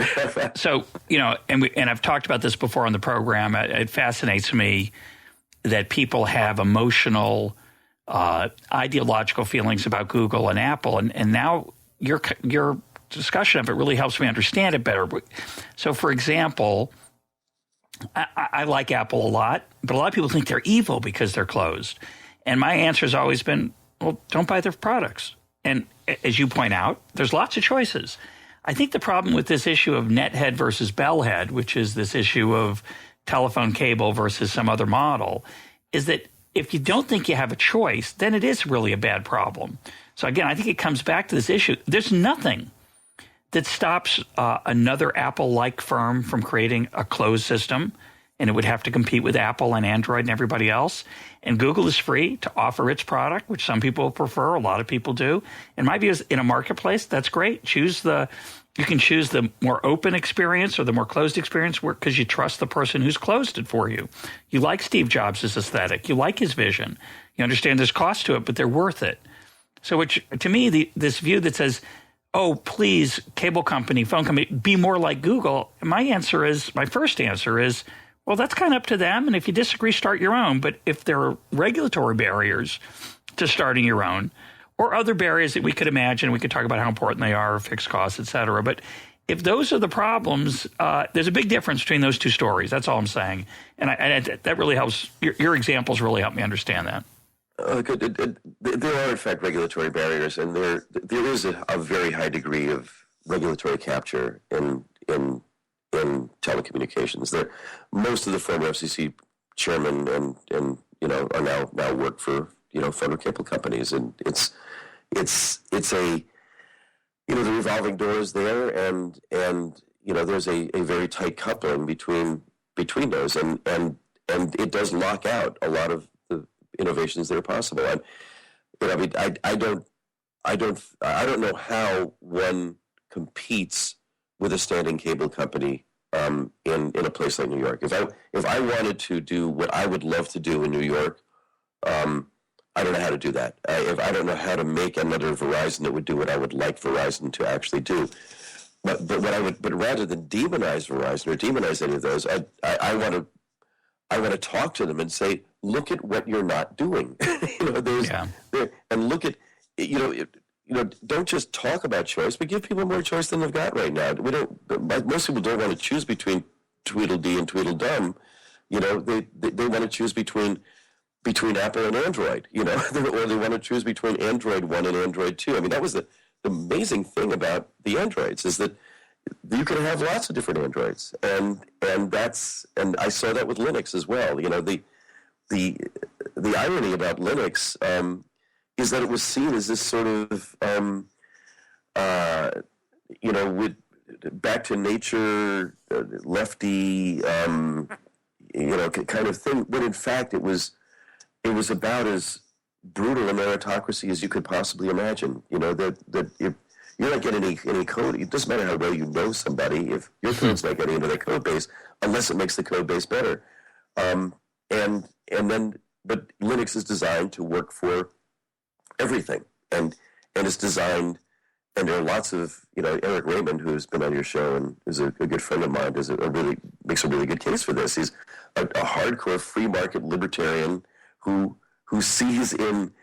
C: so and I've talked about this before on the program. It fascinates me that people have emotional, ideological feelings about Google and Apple, and now your discussion of it really helps me understand it better. So, for example, I like Apple a lot, but a lot of people think they're evil because they're closed. And my answer has always been, well, don't buy their products. And as you point out, there's lots of choices. I think the problem with this issue of nethead versus bellhead, which is this issue of telephone cable versus some other model, is that if you don't think you have a choice, then it is really a bad problem. So again, I think it comes back to this issue. There's nothing that stops another Apple-like firm from creating a closed system, and it would have to compete with Apple and Android and everybody else. And Google is free to offer its product, which some people prefer, a lot of people do. And my view is, in a marketplace, that's great. You can choose the more open experience or the more closed experience because you trust the person who's closed it for you. You like Steve Jobs' aesthetic. You like his vision. You understand there's cost to it, but they're worth it. So which, to me, this view that says, oh, please, cable company, phone company, be more like Google, my first answer is, well, that's kind of up to them. And if you disagree, start your own. But if there are regulatory barriers to starting your own, or other barriers that we could imagine, we could talk about how important they are, fixed costs, et cetera. But if those are the problems, there's a big difference between those two stories. That's all I'm saying. And that really helps. Your examples really help me understand that.
B: There are, in fact, regulatory barriers, and there is a very high degree of regulatory capture in telecommunications. Most of the former FCC chairmen and are now work for federal cable companies, and it's a the revolving door is there, and there's a very tight coupling between those, and it does lock out a lot of the innovations that are possible. And I don't know how one competes with a standing cable company in a place like New York. If I wanted to do what I would love to do in New York, I don't know how to do that. I don't know how to make another Verizon that would do what I would like Verizon to actually do. But rather than demonize Verizon or demonize any of those, I want to talk to them and say, look at what you're not doing. And look at don't just talk about choice, but give people more choice than they've got right now. Most people don't want to choose between Tweedledee and Tweedledum. They want to choose between Apple and Android, or they want to choose between Android 1 and Android 2. I mean, that was the amazing thing about the Androids, is that you can have lots of different Androids, and I saw that with Linux as well. The irony about Linux is that it was seen as this sort of with back to nature, lefty kind of thing, when in fact it was about as brutal a meritocracy as you could possibly imagine. That if you're not getting any code, it doesn't matter how well you know somebody, if your code's not getting into that code base unless it makes the code base better. But Linux is designed to work for everything, and it's designed. And there are lots of, Eric Raymond, who's been on your show and is a good friend of mine, makes a really good case for this. He's a hardcore free market libertarian who sees in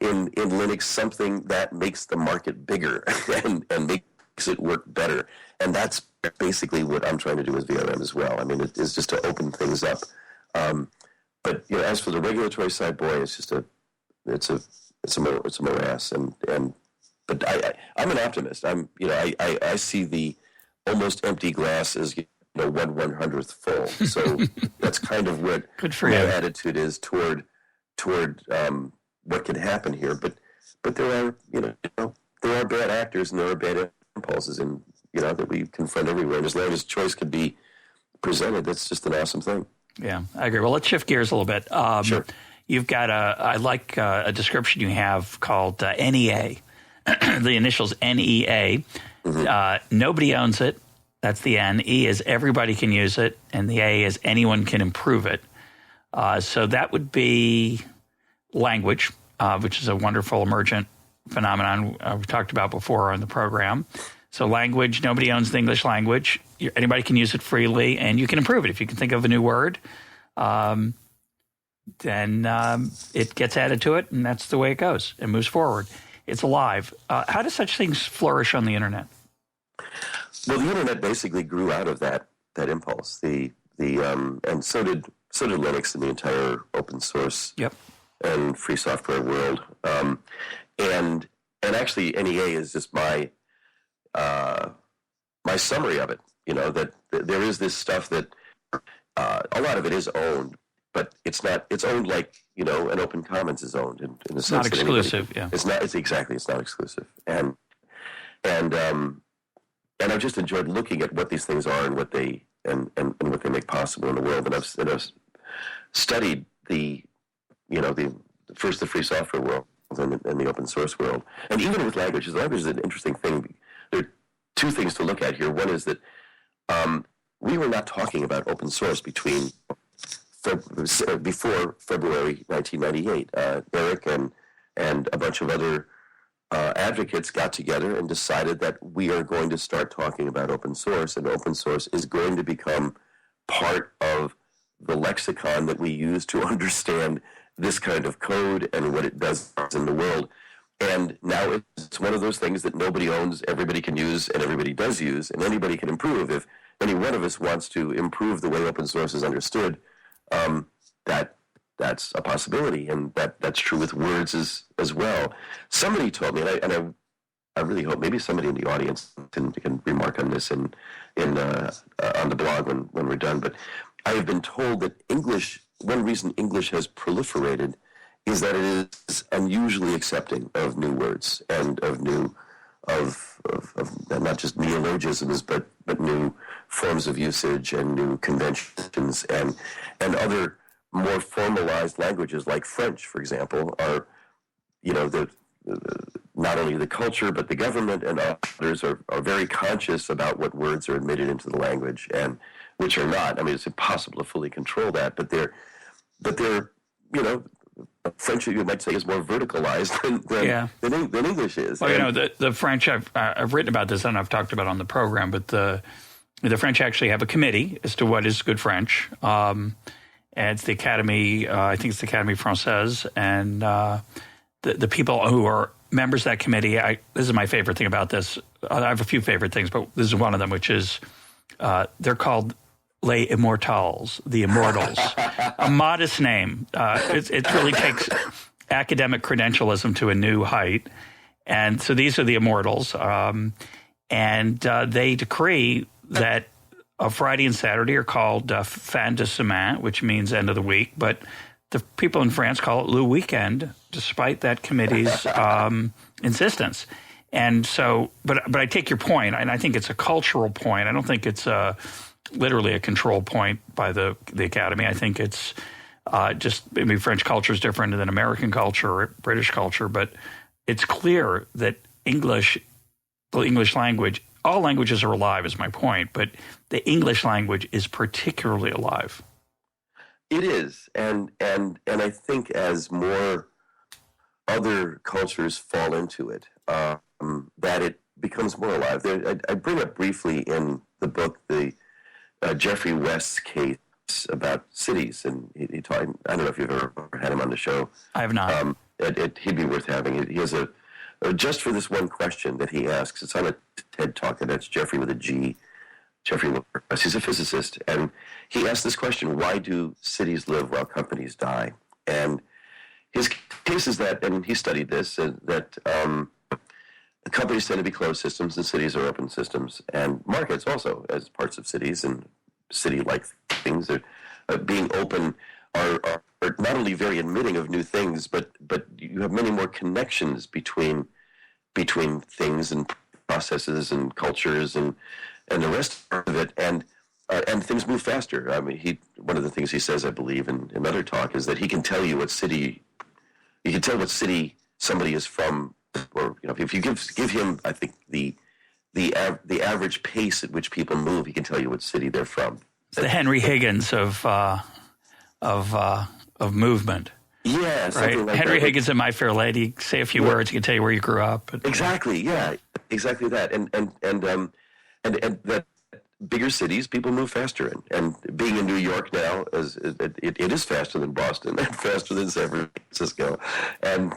B: Linux something that makes the market bigger and makes it work better. And that's basically what I'm trying to do with VRM as well. I mean, it's just to open things up. But as for the regulatory side, boy, it's a morass. But I'm an optimist. I see the almost empty glass as 1/100th full. So that's kind of what my attitude is toward what can happen here. But there are there are bad actors and there are bad impulses, and that we confront everywhere. And as long as choice could be presented, that's just an awesome thing.
C: Yeah, I agree. Well, let's shift gears a little bit.
B: Sure.
C: You've got I like a description you have called NEA. The initials NEA. Mm-hmm. Nobody owns it. That's the N. E is everybody can use it, and the A is anyone can improve it. So that would be language, which is a wonderful emergent phenomenon we've talked about before on the program. So language, nobody owns the English language. Anybody can use it freely, and you can improve it. If you can think of a new word, then it gets added to it, and that's the way it goes. It moves forward. It's alive. How do such things flourish on the internet?
B: Well, the internet basically grew out of that impulse. And so did Linux and the entire open source and free software world. And actually, NEA is just my summary of it. That there is this stuff that a lot of it is owned, but it's not. It's owned like an Open Commons is owned in the sense
C: not exclusive.
B: It's not. It's exactly. It's not exclusive. And I've just enjoyed looking at what these things are and what they and what they make possible in the world. And I've studied the free software world and the open source world, and even with languages. Language is an interesting thing. There are two things to look at here. One is that we were not talking about open source before February 1998. Eric and a bunch of other advocates got together and decided that we are going to start talking about open source, and open source is going to become part of the lexicon that we use to understand this kind of code and what it does in the world. And now it's one of those things that nobody owns, everybody can use, and everybody does use, and anybody can improve. If any one of us wants to improve the way open source is understood, that that's a possibility, and that's true with words as well. Somebody told me, and I really hope maybe somebody in the audience can remark on this on the blog when we're done. But I have been told that one reason English has proliferated is that it is unusually accepting of new words and of not just neologisms, but new forms of usage and new conventions and other more formalized languages like French, for example, are, not only the culture, but the government and others are very conscious about what words are admitted into the language and which are not. I mean, it's impossible to fully control that, but they're French, you might say, is more verticalized than English is.
C: Well, the French, I've written about this and I've talked about it on the program, but the French actually have a committee as to what is good French. And it's the Academy, I think it's the Académie Française, and the people who are members of that committee, this is my favorite thing about this. I have a few favorite things, but this is one of them, which is they're called Les Immortals, the Immortals. A modest name. It really takes academic credentialism to a new height. And so these are the Immortals. And they decree that Friday and Saturday are called fin de semaine, which means end of the week. But the people in France call it le weekend, despite that committee's insistence. And so, but I take your point, and I think it's a cultural point. I don't think it's literally a control point by the Academy. I think it's French culture is different than American culture or British culture, but it's clear that the English language, all languages are alive is my point, but the English language is particularly alive.
B: It is, and I think as more other cultures fall into it, that it becomes more alive. I bring up briefly in the book the Jeffrey West's case about cities, and he talked. I don't know if you've ever had him on the show. I
C: have not.
B: He'd be worth having. He has just for this one question that he asks. It's on a TED Talk, and that's Jeffrey with a G. Jeffrey West. He's a physicist, and he asked this question: why do cities live while companies die? And his case is that, and he studied this, that companies tend to be closed systems and cities are open systems, and markets also as parts of cities and city-like things are being open are not only very admitting of new things, but you have many more connections between things and processes and cultures and the rest of it, and things move faster. I mean, one of the things he says, I believe, in another talk, is that he can tell you what city somebody is from. Or if you give him, I think the average pace at which people move, he can tell you what city they're from.
C: It's the Henry Higgins of movement.
B: Yeah, something like
C: Henry
B: that.
C: Higgins and My Fair Lady. Say a few words, he can tell you where you grew up.
B: Exactly. Yeah, exactly that. And that bigger cities, people move faster in. And being in New York now, it is faster than Boston and faster than San Francisco, and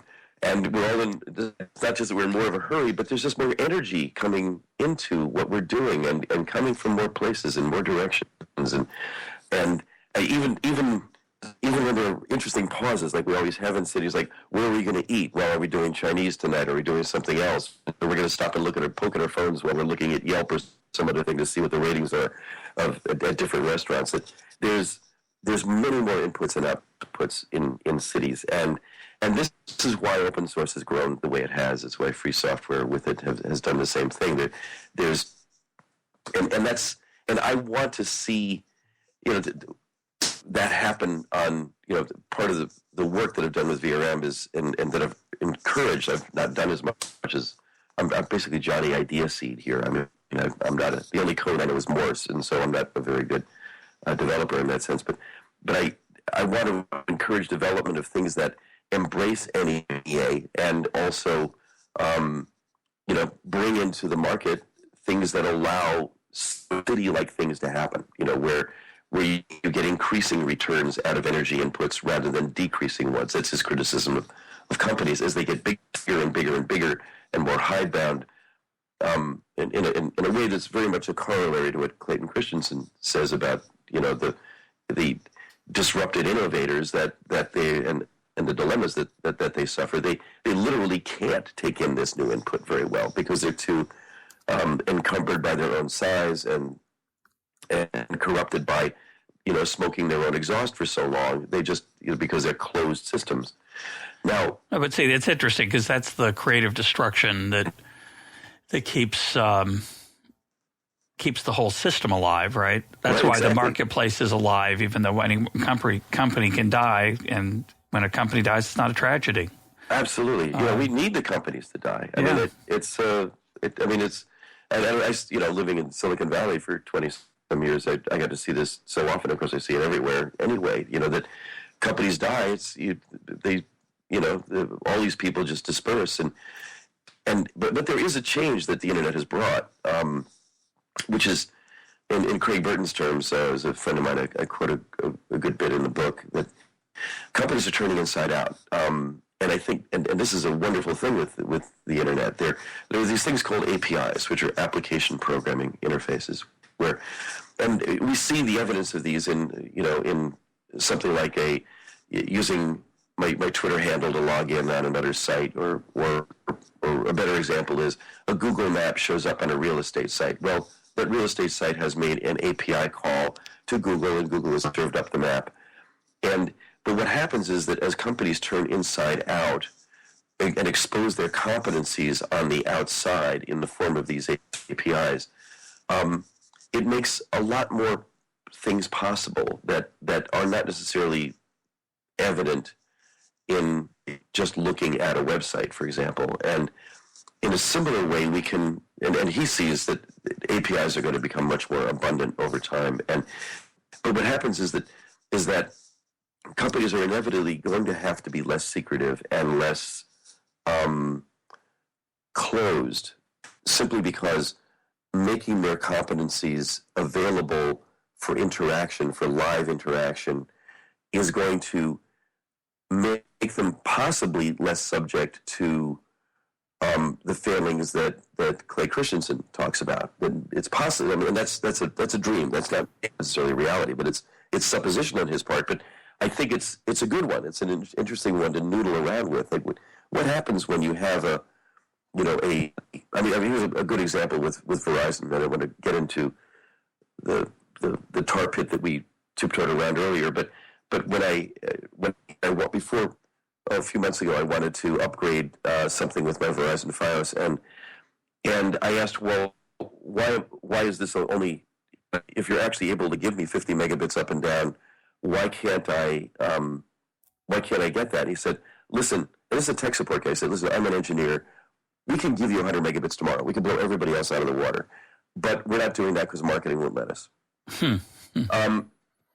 B: we're all in. It's not just that we're in more of a hurry, but there's just more energy coming into what we're doing, and coming from more places and more directions, and even when there are interesting pauses, like we always have in cities, like where are we going to eat? Well, are we doing Chinese tonight? Are we doing something else? We're going to stop and poke at our phones while we're looking at Yelp or some other thing to see what the ratings are at different restaurants. There's many more inputs and outputs in cities, and this is why open source has grown the way it has. It's why free software with it has done the same thing. And I want to see, that happen on, part of the work that I've done with VRM is, and that I've encouraged. I've not done as much as I'm basically Johnny Idea Seed here. I mean, I'm not the only code I know is Morse, and so I'm not a very good developer in that sense. But I want to encourage development of things that embrace NEA and also, bring into the market things that allow city-like things to happen. Where you get increasing returns out of energy inputs rather than decreasing ones. That's his criticism of companies as they get bigger and bigger and bigger and more hidebound. In a way that's very much a corollary to what Clayton Christensen says about the disrupted innovators that they and the dilemmas that they suffer, they literally can't take in this new input very well because they're too encumbered by their own size and corrupted by smoking their own exhaust for so long. They just because they're closed systems. Now,
C: I would say that's interesting because that's the creative destruction that keeps the whole system alive, right? That's why exactly. The marketplace is alive, even though any company can die, and when a company dies, it's not a tragedy.
B: Absolutely, we need the companies to die. I mean, it's living in Silicon Valley for 20 some years, I got to see this so often. Of course, I see it everywhere. Anyway, that companies die. All these people just disperse, but there is a change that the internet has brought, which is, in Craig Burton's terms, as a friend of mine, I quote a good bit in the book, that companies are turning inside out. And I think, and this is a wonderful thing with the internet. There are these things called APIs, which are application programming interfaces, and we see the evidence of these in something like using my Twitter handle to log in on another site, or a better example is a Google map shows up on a real estate site. Well, that real estate site has made an API call to Google, and Google has served up the map. But what happens is that as companies turn inside out and expose their competencies on the outside in the form of these APIs, it makes a lot more things possible that are not necessarily evident in just looking at a website, for example. And in a similar way, we can, and he sees that APIs are going to become much more abundant over time. But what happens is that companies are inevitably going to have to be less secretive and less closed, simply because making their competencies available for interaction, for live interaction, is going to make them possibly less subject to the failings that Clay Christensen talks about. It's possible. I mean, that's a dream. That's not necessarily reality, but it's supposition on his part. But I think it's a good one. It's an interesting one to noodle around with. Like, what happens when you have here's a good example with Verizon. I don't want to get into the tar pit that we tiptoed around earlier, but when I before a few months ago, I wanted to upgrade something with my Verizon Fios, and I asked, well, why is this only, if you're actually able to give me 50 megabits up and down, why can't I get that? And he said, listen, and this is a tech support guy. He said, listen, I'm an engineer. We can give you 100 megabits tomorrow. We can blow everybody else out of the water. But we're not doing that because marketing won't let us.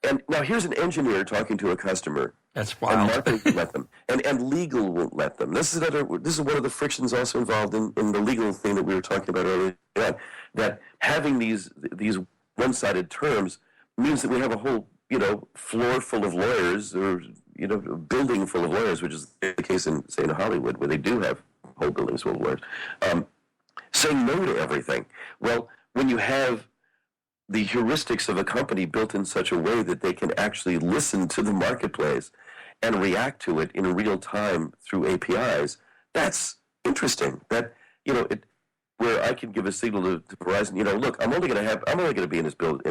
B: And now here's an engineer talking to a customer.
C: That's wild.
B: And marketing won't let them. And legal won't let them. This is one of the frictions also involved in the legal thing that we were talking about earlier on, that having these one-sided terms means that we have a whole floor full of lawyers, or a building full of lawyers, which is the case in, say, in Hollywood, where they do have whole buildings full of lawyers, saying no to everything. Well, when you have the heuristics of a company built in such a way that they can actually listen to the marketplace and react to it in real time through APIs, that's interesting. That where I can give a signal to Verizon, look, I'm only going to be in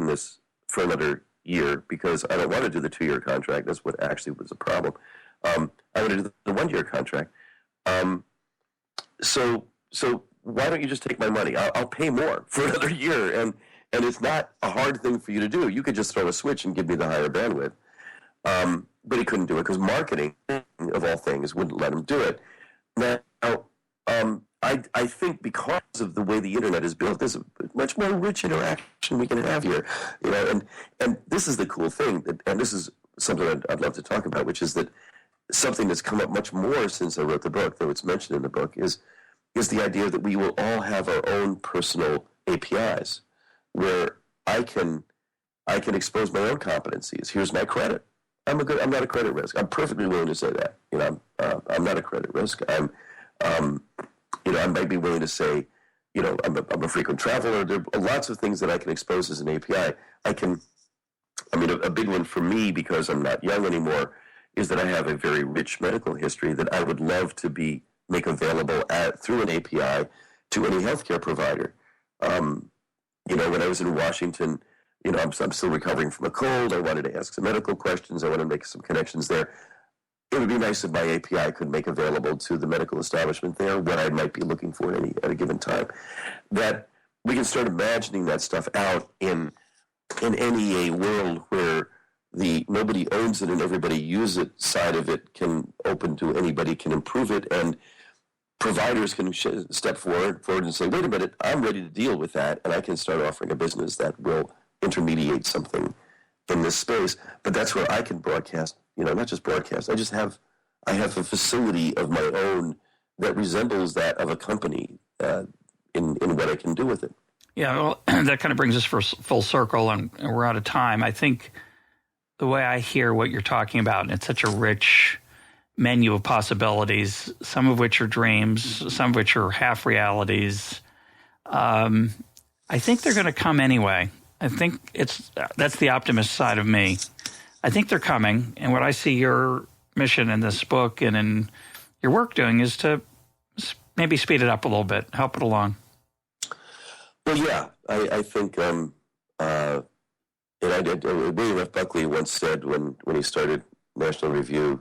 B: this for another year because I don't want to do the 2-year contract. That's what actually was the problem. I want to do the 1-year contract. So why don't you just take my money? I'll pay more for another year, and it's not a hard thing for you to do. You could just throw a switch and give me the higher bandwidth. But he couldn't do it because marketing, of all things, wouldn't let him do it. Now, I think because of the way the internet is built, there's a much more rich interaction we can have here. And this is the cool thing, and this is something I'd love to talk about, which is that something that's come up much more since I wrote the book, though it's mentioned in the book, is the idea that we will all have our own personal APIs, where I can expose my own competencies. Here's my credit. I'm not a credit risk. I'm perfectly willing to say that. I'm not a credit risk. I might be willing to say, I'm a frequent traveler. There are lots of things that I can expose as an API. I can I mean, a big one for me, because I'm not young anymore, is that I have a very rich medical history that I would love to make available through an API to any healthcare provider. When I was in Washington, I'm still recovering from a cold. I wanted to ask some medical questions. I wanted to make some connections there. It would be nice if my API could make available to the medical establishment there what I might be looking for at a given time. That we can start imagining that stuff out in any world where the nobody owns it and everybody uses it side of it can open to anybody can improve it, and providers can step forward and say, wait a minute, I'm ready to deal with that, and I can start offering a business that will intermediate something in this space. But that's where I can broadcast, not just broadcast. I have a facility of my own that resembles that of a company in what I can do with it.
C: Yeah, well, that kind of brings us full circle, and we're out of time. I think the way I hear what you're talking about, and it's such a rich menu of possibilities, some of which are dreams, some of which are half realities. I think they're going to come anyway. I think that's the optimist side of me. I think they're coming, and what I see your mission in this book and in your work doing is to maybe speed it up a little bit, help it along.
B: Well, yeah, I think William F. Buckley once said when he started National Review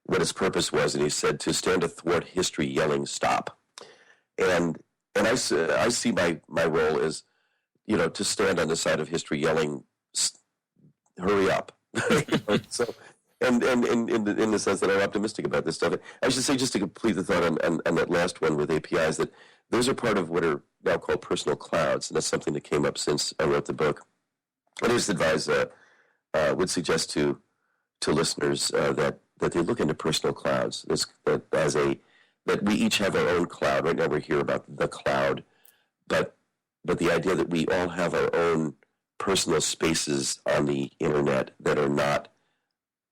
B: what his purpose was, and he said, to stand athwart history yelling stop. And I see my role as, to stand on the side of history yelling hurry up. So, and in the sense that I'm optimistic about this stuff. I should say, just to complete the thought on that last one with APIs, that those are part of what are now called personal clouds, and that's something that came up since I wrote the book. I just would suggest to listeners that they look into personal clouds. That we each have our own cloud. Right now we're here about the cloud, but the idea that we all have our own personal spaces on the internet that are not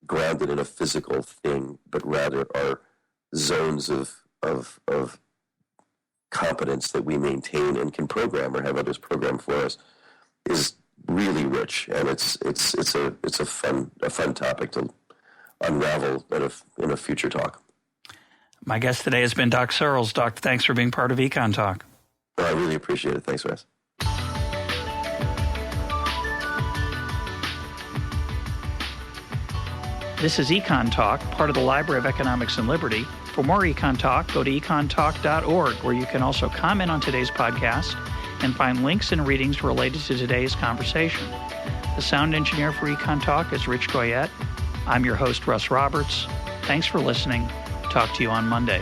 B: grounded in a physical thing, but rather are zones of competence that we maintain and can program or have others program for us, is really rich, and it's a fun topic to unravel in a future talk.
C: My guest today has been Doc Searls. Doc, thanks for being part of EconTalk.
B: I really appreciate it. Thanks, Wes.
A: This is EconTalk, part of the Library of Economics and Liberty. For more EconTalk, go to econtalk.org, where you can also comment on today's podcast and find links and readings related to today's conversation. The sound engineer for EconTalk is Rich Goyette. I'm your host, Russ Roberts. Thanks for listening. Talk to you on Monday.